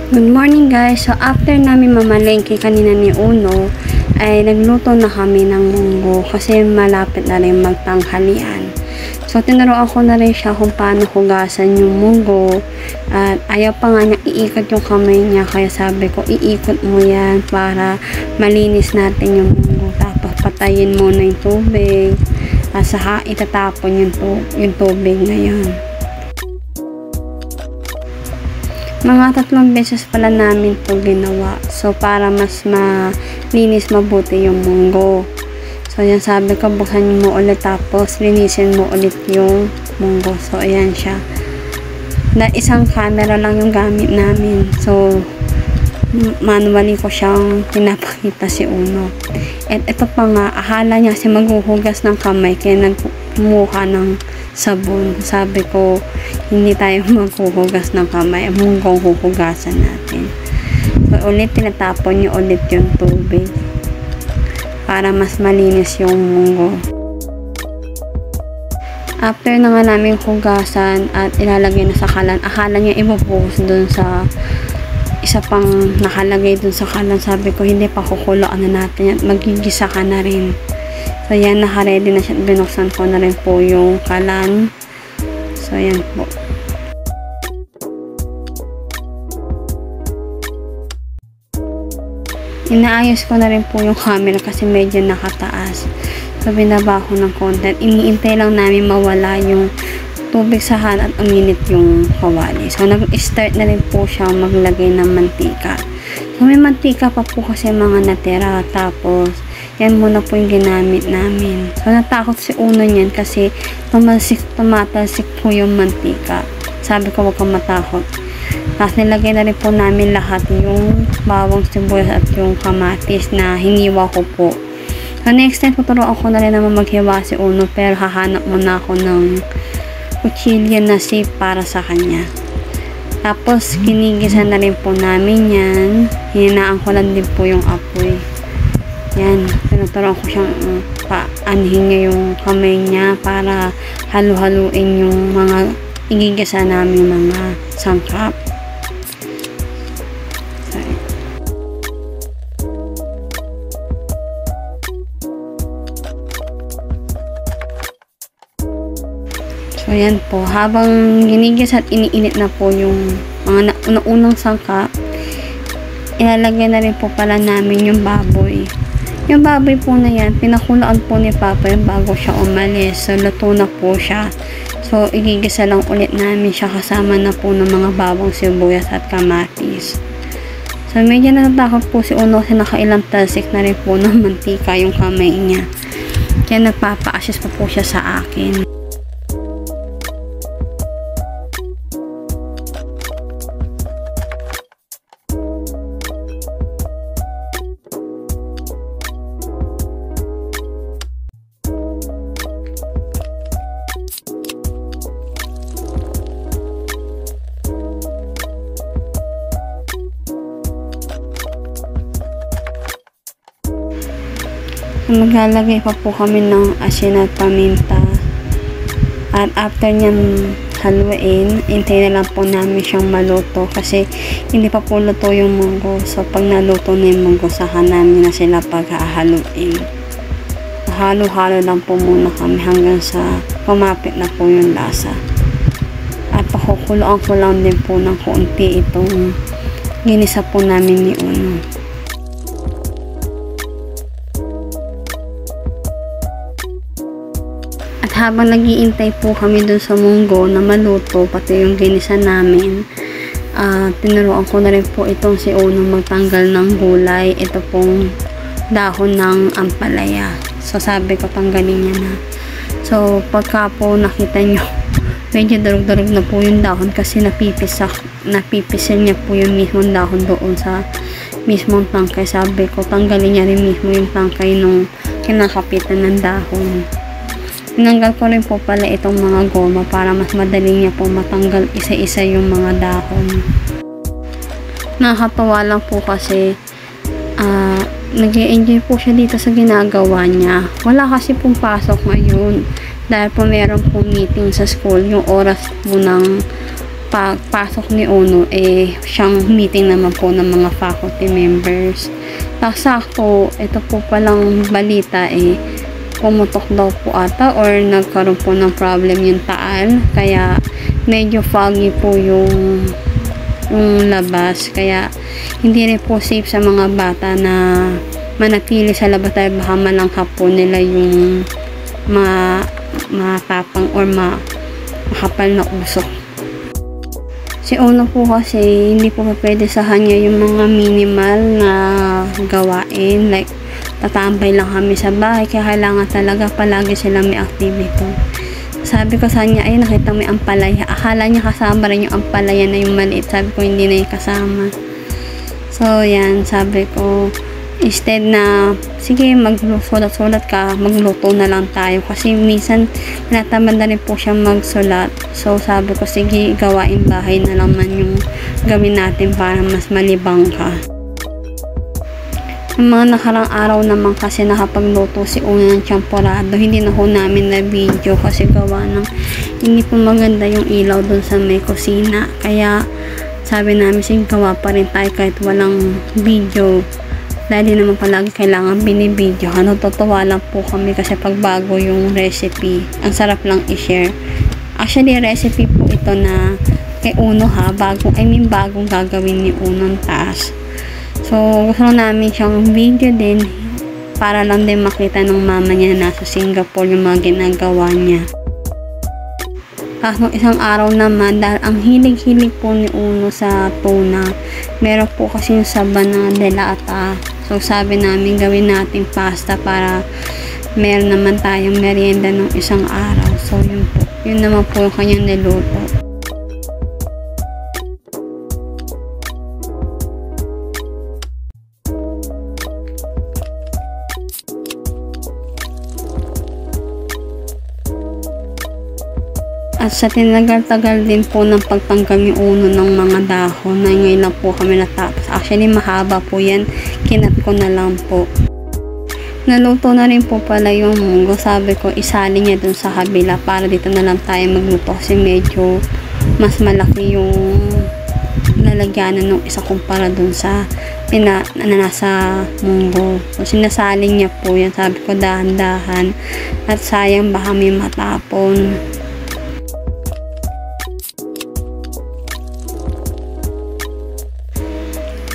Good morning guys. So after namin mamalengke kanina ni Uno, ay nagluto na kami ng munggo kasi malapit na rin magtanghalian. So tinuruan ko na rin siya kung paano hugasan yung munggo at ayaw pa nga niya iikot yung kamay niya, kaya sabi ko iikot mo yan para malinis natin yung munggo. Tapos patayin muna yung tubig at saka itatapon yung tubig na yun. Mga 3 beses pala namin ito ginawa. So, para mas malinis mabuti yung munggo. So, yan sabi ko, buksan mo ulit tapos linisin mo ulit yung munggo. So, ayan siya. Isang camera lang yung gamit namin. So, manually ko siyang pinapakita si Uno. At ito pa nga, akala niya kasi maghuhugas ng kamay kaya nagkumuha ng sabon. Sabi ko, hindi tayo maghuhugas ng kamay, munggong huhugasan natin. So, ulit tinatapon niyo ulit yung tubig para mas malinis yung munggo. After na nga namin hugasan at ilalagay na sa kalan, akala niya ibubuhos dun sa isa pang nakalagay dun sa kalan. Sabi ko, hindi pa, kukuloan na natin at magigisa ka na rin. So, yan, naka-ready na siya. Binuksan ko na rin po yung kalan. So, yan po. Inaayos ko na rin po yung camera kasi medyo nakataas. So, binaba ko ng content. Iniintay lang namin mawala yung tubig sa han at uminit yung kawali. So, nag-start na rin po siya maglagay ng mantika. So, may mantika pa po kasi mga natira. Tapos, yan muna po yung ginamit namin. So, natakot si Uno niyan kasi tumatalsik po yung mantika. Sabi ko, huwag kang matakot. Tapos, nilagay na rin po namin lahat yung bawang, sibuyas at yung kamatis na hiniwa ko po. So, next time, tuturuan ko na rin naman maghiwa si Uno, pero hahanap muna ako ng kutsilyo na safe para sa kanya. Tapos, kinigisa na rin po namin yan. Hinaan ko lang din po yung apoy. Yan, tinuturuan ko siyang paanhin niya yung kamay niya para halu-haluin yung mga igigisa namin mga sangkap. So, yan po. Habang ginigisa at iniinit na po yung mga unang sangkap, ilalagay na rin po pala namin yung baboy. Yung baboy po na yan, pinakulaan po ni Papa yung bago siya umalis. So, luto na po siya. So, igigisa lang ulit namin siya kasama na po ng mga bawang, sibuyas at kamatis. So, medyo natatakot po si Uno kasi nakailang talsik na rin po ng mantika yung kamay niya. Kaya nagpapa-assist pa po siya sa akin. Maglalagay pa po kami ng asin at paminta. At after nyan haluin, hintayin na lang po namin siyang maluto kasi hindi pa po luto yung munggo. So, pag naluto na yung munggo, saka namin na sila pag-hahaluin. Halo-halo lang po muna kami hanggang sa pumapit na po yung lasa. At pakukuloan ko lang din po ng konti itong ginisa po namin ni Uno. Habang nag-iintay po kami dun sa munggo na maluto, pati yung ginisa namin, tinuruan ko na rin po itong si Uno magtanggal ng gulay. Ito pong dahon ng ampalaya. So, sabi ko, tanggalin niya na. So, pagka po nakita nyo, medyo darug-darug na po yung dahon kasi napipisil niya po yung mismong dahon doon sa mismong tangkay. Sabi ko, tanggalin niya rin mismo yung tangkay nung kinakapitan ng dahon. Tinanggal ko rin po pala itong mga goma para mas madali niya po matanggal isa-isa yung mga dahon. Nakakatawa lang po kasi nag-i-enjoy po siya dito sa ginagawa niya. Wala kasi pong pasok ngayon dahil po meron po meeting sa school yung oras po ng pagpasok ni Uno, siyang meeting naman po ng mga faculty members. Sakto, ito po palang balita, pumutok daw po ata or nagkaroon po ng problem yung Taal. Kaya, medyo foggy po yung labas. Kaya, hindi rin po safe sa mga bata na manatili sa labas dahil baka malangkap po nila yung matapang or makapal na usok. Si Uno po kasi hindi po pwede sa kanya yung mga minimal na gawain, like tatambay lang kami sa bahay, kaya kailangan talaga palagi sila may activity. Sabi ko sa kanya, ay nakita mo yung ampalaya, akala niya kasama rin yung ampalaya na yung maliit, sabi ko hindi na yung kasama. So yan, sabi ko instead na sige magsulat-sulat ka, magluto na lang tayo kasi minsan tinatamad na rin po siya magsulat. So sabi ko sige, gawain bahay na naman yung gawin natin para mas malibang ka. Yung mga nakarang araw naman kasi nakapagluto si Uno ng champorado, hindi na ho namin na video kasi gawa ng hindi po maganda yung ilaw dun sa may kusina, kaya sabi namin sige gawa pa rin tayo kahit walang video. Dahil naman palagi kailangan binibidyo. Natutuwa lang po kami kasi pagbago yung recipe, ang sarap lang i-share. Actually, recipe po ito na kay Uno ha, bagong gagawin ni Unong task. So, gusto namin siyang video din para lang din makita ng mama niya na nasa Singapore yung mga ginagawa niya. Kaso isang araw naman, dahil ang hilig-hilig po ni Uno sa tuna, meron po kasi yung saba na delata. So, sabi namin gawin natin pasta para meron naman tayong merienda ng isang araw. So, yun po. Yun naman po yung kanyang niluto. At sa tinagal-tagal din po ng pagtanggal ni Uno ng mga dahon na ngayon lang po kami natapos. Actually, mahaba po yan. Kinat ko na lang po. Naluto na rin po pala yung munggo. Sabi ko, isali niya dun sa kabila para dito na lang tayo magluto kasi medyo mas malaki yung lalagyanan ng isa kumpara dun sa nasa munggo. So, sinasaling niya po yan. Sabi ko, dahan-dahan. At sayang baka may matapon.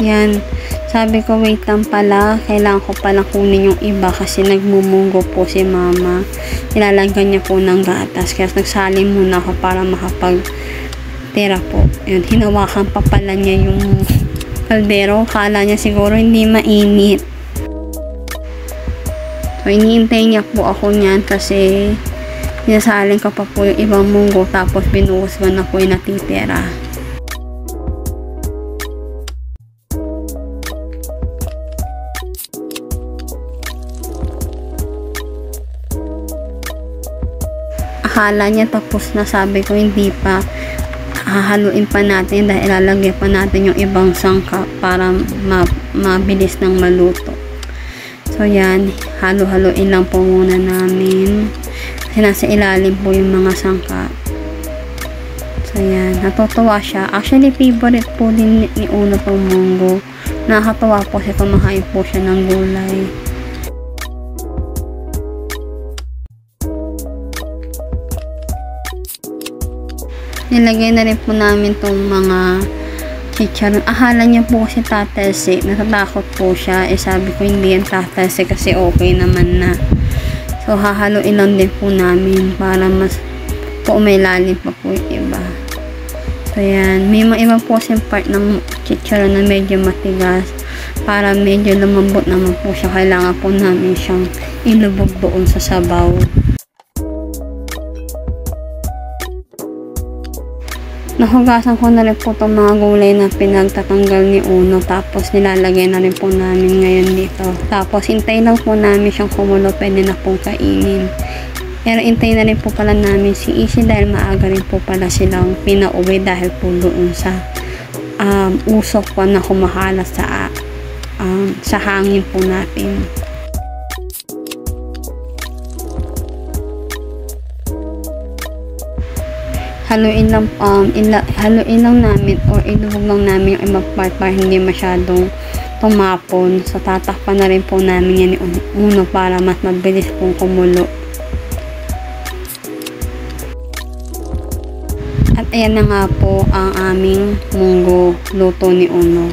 Yan. Sabi ko, wait lang pala. Kailangan ko palang kunin yung iba kasi nagmumunggo po si mama. Nilalagyan niya po ng gatas. Kaya nagsalim muna ako para makapag-tira po. Yun. Hinawakan pa pala niya yung kaldero. Kala niya siguro hindi mainit. So, iniintay niya po ako niyan kasi sinasaling ko pa po yung ibang munggo tapos binuhos ko na po yung natitira. Akala niya tapos na, sabi ko hindi pa, hahaluin pa natin dahil ilalagay pa natin yung ibang sangkap para mabilis nang maluto. So yan, halo-haluin lang po muna namin kasi nasa ilalim po yung mga sangkap. So yan, natutuwa siya. Actually, favorite po din ni Uno pang munggo. Nakakatuwa po kasi kumakain po siya ng gulay. Nilagay na rin po namin tong mga chicharon. Akala niya po kasi tatalsik. Natatakot po siya. Sabi ko hindi yan tatalsik kasi okay naman na. So, hahaluin lang din po namin para mas po may lalim pa po yung iba. So, yan. May mga iba po kasi part ng chicharon na medyo matigas. Para medyo lumambot naman po siya. Kailangan po namin siyang ilubog doon sa sabaw. Nahugasan ko na rin po itong mga gulay na pinagtatanggal ni Uno. Tapos nilalagay na rin po namin ngayon dito. Tapos hintay lang po namin siyang kumulo. Pwede na pong kainin. Pero hintay na rin po pala namin si Isi dahil maaga rin po pala silang pinauwi dahil po doon sa usok po na kumahalas sa hangin po natin. haluin lang namin or iluwag lang namin yung ibang part para hindi masyadong tumapon. So, tatakpan na rin po namin yan yung uno para mas mabilis pong kumulo. At ayan na nga po ang aming munggo luto ni Uno.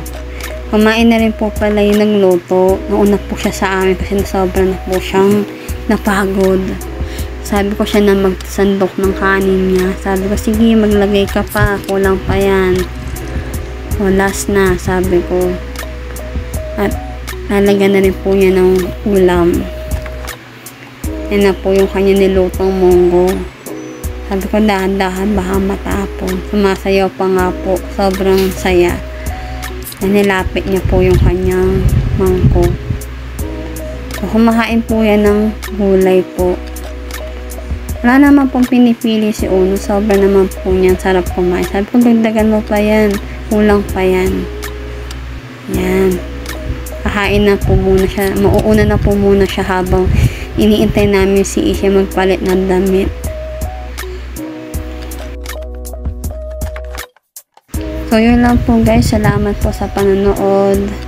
Kumain na rin po pala yung nagluto. Nauna po siya sa amin kasi sobrang na po siyang napagod. Sabi ko siya na magsandok ng kanin niya. Sabi ko, sige, maglagay ka pa. Kulang pa yan. O, last na, sabi ko. At lalagyan na rin po niya ng ulam. Yan na po yung kanya nilutong munggo. Sabi ko, dahan-dahan, baka matapon. Sumasayaw pa nga po. Sobrang saya. Nilapit niya po yung kanyang mangkok. So, kumakain po yan ng gulay po. Wala naman pong pinipili si Uno. Sobra naman po niyan. Sarap kumain. Sabi ko, dagdagan mo pa yan. Kulang pa yan. Yan. Kakain na po muna siya. Mauuna na po muna siya habang iniintay namin si Isha magpalit ng damit. So, yun lang po guys. Salamat po sa panonood.